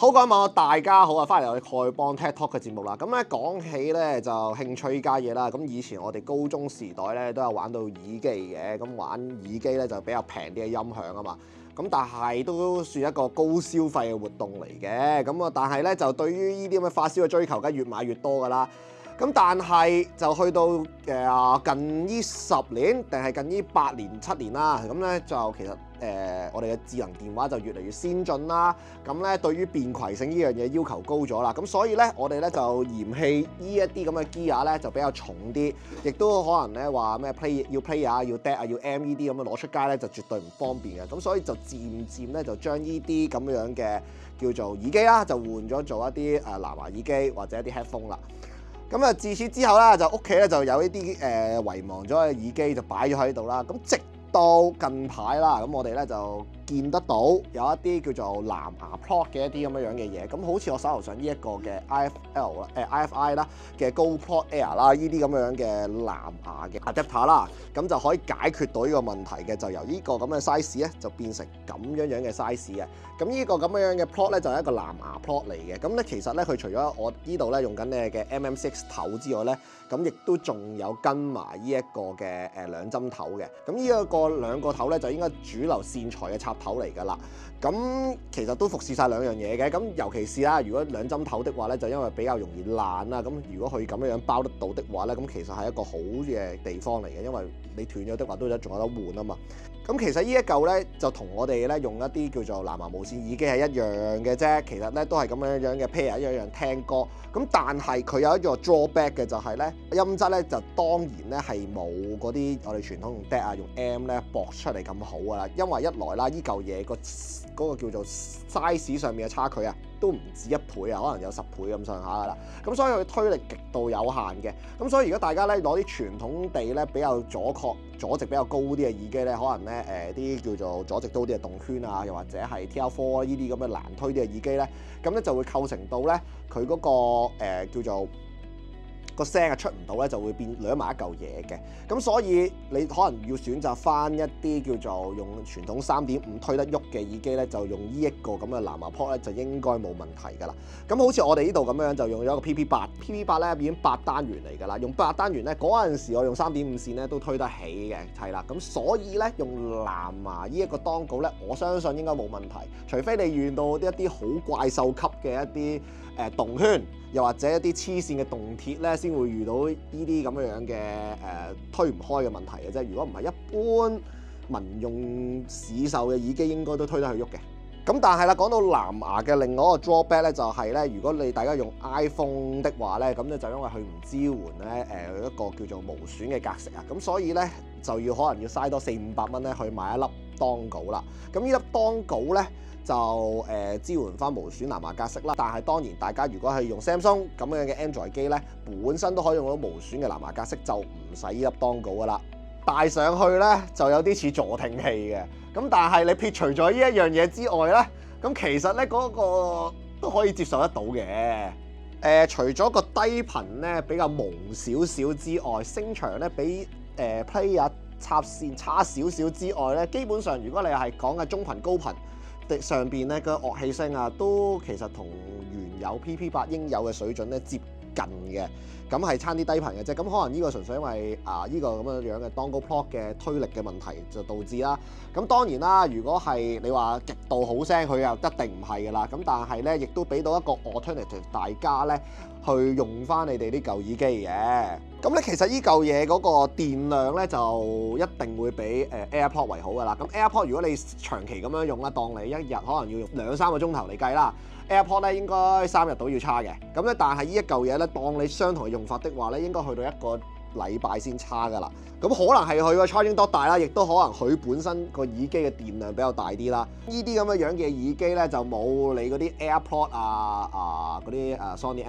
好，各位網友大家好啊！翻嚟我哋丐幫 TED Talk 嘅節目啦。咁咧講起咧就興趣依家嘢啦。咁以前我哋高中時代咧都有玩到耳機嘅。咁玩耳機咧就比較平啲嘅音響啊嘛。咁但係都算一個高消費嘅活動嚟嘅。咁啊，但係咧就對於呢啲咁嘅發燒嘅追求，梗係越買越多噶啦。咁但係就去到近呢10年定係近呢8年7年啦，咁咧就其實我哋嘅智能電話就越嚟越先進啦。咁咧對於便攜性呢樣嘢要求高咗啦。咁所以咧我哋咧就嫌棄呢一啲咁嘅 gear 咧就比較重啲，亦都可能咧話咩 play 啊、要 DAC 啊、要 M 呢啲咁樣攞出街咧就絕對唔方便嘅。咁所以就漸漸咧就將呢啲咁樣嘅叫做耳機啦，就換咗做一啲藍牙耳機或者一啲 headphone 啦。咁啊，自此之後咧，就屋企咧就有呢啲遺忘咗嘅耳機就擺咗喺度啦。咁直到近排啦，咁我哋咧就見得到有一啲叫做藍牙 plug 嘅一啲咁樣嘅嘢。咁好似我手頭上呢一個嘅 IFI 啦嘅 GoPro Air 啦，呢啲咁樣嘅藍牙嘅 adapter 啦，咁就可以解決到呢個問題嘅。就由呢個咁嘅 size 咧，就變成咁樣嘅 size 嘅。咁呢個咁樣嘅 plug 咧就係一個藍牙 plug 嚟嘅。咁咧其實咧佢除咗我呢度咧用緊嘅 MM6 頭之外咧，咁亦都仲有跟埋呢一個嘅兩針頭嘅。咁呢一個兩個頭咧就應該主流線材嘅插頭嚟㗎啦。咁其實都服侍晒兩樣嘢嘅。咁尤其是啦，如果兩針頭的話咧，就因為比較容易爛啦。咁如果佢咁樣包得到的話咧，咁其實係一個好嘅地方嚟嘅，因為你斷咗的話都仲有得換啊嘛。咁其實呢一嚿咧就同我哋咧用一啲叫做藍牙無線耳機係一樣嘅啫。其實咧都係咁樣嘅 pair 一樣聽歌。咁但係佢有一個 drawback 嘅就係咧音質咧就當然咧係冇嗰啲我哋傳統用 DAC 啊用 M 咧駁出嚟咁好噶啦。因為一來啦，呢嚿嘢嗰個叫做 size 上面嘅差距啊，都唔止1倍啊，可能有10倍咁上下噶啦。咁所以佢推力極度有限嘅。咁所以如果大家咧攞啲傳統地咧比較阻值比較高啲嘅耳機咧，可能咧啲叫做阻值高啲嘅動圈啊，又或者係 TR4呢啲咁嘅難推啲嘅耳機咧，咁咧就會構成到咧佢嗰個叫做個聲啊出唔到咧，就會變兩埋一嚿嘢嘅。咁所以你可能要選擇翻一啲叫做用傳統3.5推得喐嘅耳機咧，就用呢一個咁嘅藍牙 plug 咧，就應該冇問題㗎啦。咁好似我哋呢度咁樣就用咗一個 PP8 咧已經8單元嚟㗎啦。用8單元咧嗰陣時我用3.5線咧都推得起嘅，係啦。咁所以咧用藍牙呢一個當稿咧，我相信應該冇問題，除非你遇到一啲好怪獸級嘅一啲動圈，又或者一啲黐線嘅動鐵咧，先會遇到呢啲咁樣嘅推唔開嘅問題嘅啫。如果唔係，一般民用市售嘅耳機應該都推得去喐嘅。咁但係啦，講到藍牙嘅另外一個 drawback 咧，就係咧，如果你大家用 iPhone 的話咧，咁咧就因為佢唔支援咧一個叫做無損嘅格式啊，咁所以咧就可能要嘥多400-500蚊咧去買一粒當稿啦。咁呢粒當稿咧就支援翻無損藍牙格式啦。但係當然大家如果係用 Samsung 咁樣嘅 Android 機咧，本身都可以用到無損嘅藍牙格式，就唔使呢粒當稿噶啦。戴上去咧就有啲似助聽器嘅。咁但係你撇除咗呢一樣嘢之外咧，咁其實咧嗰個都可以接受得到嘅。除咗個低頻咧比較朦少少之外，聲場咧比player 插線差少少之外咧，基本上如果你係講嘅中頻高頻上邊咧個樂器聲啊，都其實同原有 PP8 應有嘅水準咧接近嘅。咁係差啲低頻嘅啫。咁可能呢個純粹因為呢個咁樣嘅 dongle plug 嘅推力嘅問題就導致啦。咁當然啦，如果係你話極度好聲，佢又一定唔係㗎啦。咁但係咧，亦都俾到一個 alternative 大家咧去用翻你哋呢嚿耳機嘅。咁咧其實呢嚿嘢嗰個電量咧就一定會比AirPod 為好㗎啦。咁 AirPod 如果你長期咁樣用啦，當你一日可能要用2-3個鐘頭嚟計啦。AirPod 咧應該3日到要叉嘅。咁咧但係呢一嚿嘢咧，當你相同嘅用法的話咧，應該去到1個禮拜先叉㗎啦。咁可能係佢個 charging dock 大啦，亦都可能佢本身個耳機嘅電量比較大啲啦。呢啲咁嘅樣嘅耳機咧就冇你嗰啲 AirPod 嗰啲Sony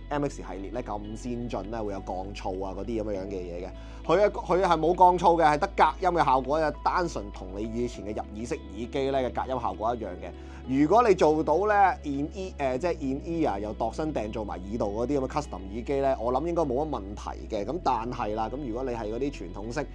MX 系列咧咁先進咧，會有降噪啊嗰啲咁樣嘅嘢嘅。佢係冇降噪嘅，係得隔音嘅效果，就單純同你以前嘅入耳式耳機咧嘅隔音效果一樣嘅。如果你做到咧即係 in ear 又度身訂做埋耳道嗰啲咁嘅 custom 耳機咧，我諗應該冇乜問題嘅。咁但係啦，咁如果你係嗰啲傳統式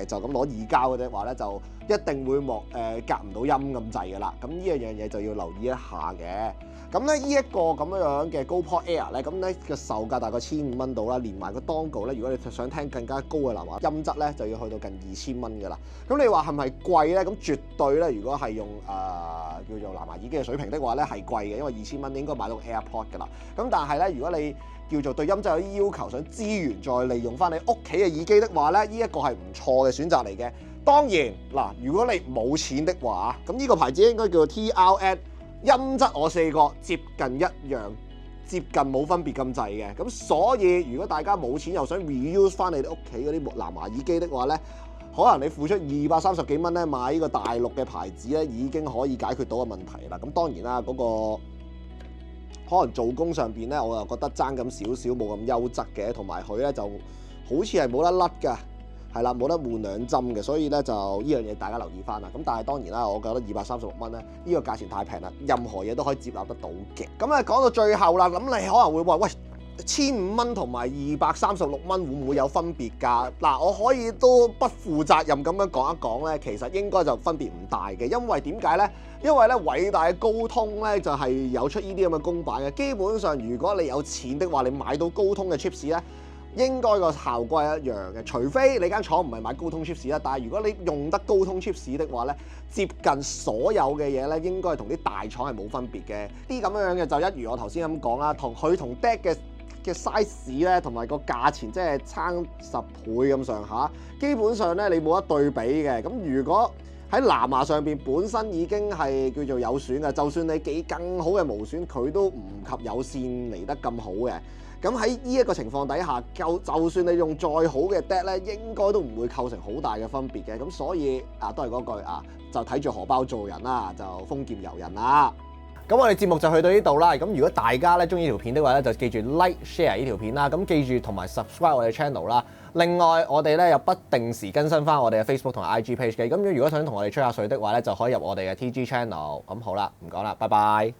就咁攞耳膠嘅啫話咧，就一定會隔唔到音咁滯㗎啦。咁呢樣嘢就要留意一下嘅。咁咧呢一個咁樣嘅 GoPod Air 咧，咁咧嘅售價大概1500到啦，連埋個 dongle 咧，如果你想聽更加高嘅藍牙音質咧，就要去到近2000蚊㗎啦。咁你話係咪貴咧？咁絕對咧，如果係用叫做藍牙耳機嘅水平的話咧，係貴嘅，因為2000蚊應該買到 AirPod 㗎啦。咁但係咧，如果你叫做對音質有啲要求，想資源再利用翻你屋企嘅耳機的話咧，呢一個係唔錯嘅選擇嚟嘅。當然嗱，如果你冇錢的話，咁呢個牌子應該叫做 TRS。音質我試過接近一樣，接近冇分別咁滯嘅。咁所以如果大家冇錢又想 reuse 翻你哋屋企嗰啲藍牙耳機的話咧，可能你付出230幾蚊咧買呢個大陸嘅牌子咧，已經可以解決到個問題啦。咁當然啦，嗰個可能做工上邊咧，我又覺得爭咁少少，冇咁優質嘅，同埋佢咧就好似係冇得甩㗎。係啦，冇得換兩針嘅，所以咧就呢樣嘢大家留意翻啦。咁但係當然啦，我覺得236蚊咧，呢個價錢太平啦，任何嘢都可以接納得到嘅。咁咧講到最後啦，咁你可能會話喂，1500蚊同埋236蚊會唔會有分別㗎？嗱，我可以都不負責任咁樣講一講咧，其實應該就分別唔大嘅，因為點解咧？因為咧偉大嘅高通咧就係有出呢啲咁嘅公版嘅，基本上如果你有錢的話，你買到高通嘅 chips 咧。應該個效果係一樣嘅，除非你間廠唔係買高通 chips 啦。但係如果你用得高通 chips 的話咧，接近所有嘅嘢咧，應該係同啲大廠係冇分別嘅。啲咁樣嘅就一如我頭先咁講啦，同 DAC 嘅 size 咧，同埋個價錢即係差10倍咁上下。基本上咧，你冇得對比嘅。咁如果喺藍牙上邊本身已經係叫做有損嘅，就算你幾更好嘅無損，佢都唔及有線嚟得咁好嘅。咁喺呢一個情況底下，就算你用再好嘅 DAC 咧，應該都唔會構成好大嘅分別嘅。咁所以都係嗰句就睇住荷包做人啦，就豐儉由人啦。咁我哋節目就去到呢度啦。咁如果大家咧中意條片的話咧，就記住 like、share 呢條片啦。咁記住同埋 subscribe 我哋 channel 啦。另外我哋咧有不定時更新翻我哋嘅 Facebook 同埋 IG page 嘅。咁如果想同我哋吹下水的話咧，就可以入我哋嘅 TG channel。咁好啦，唔講啦，拜拜。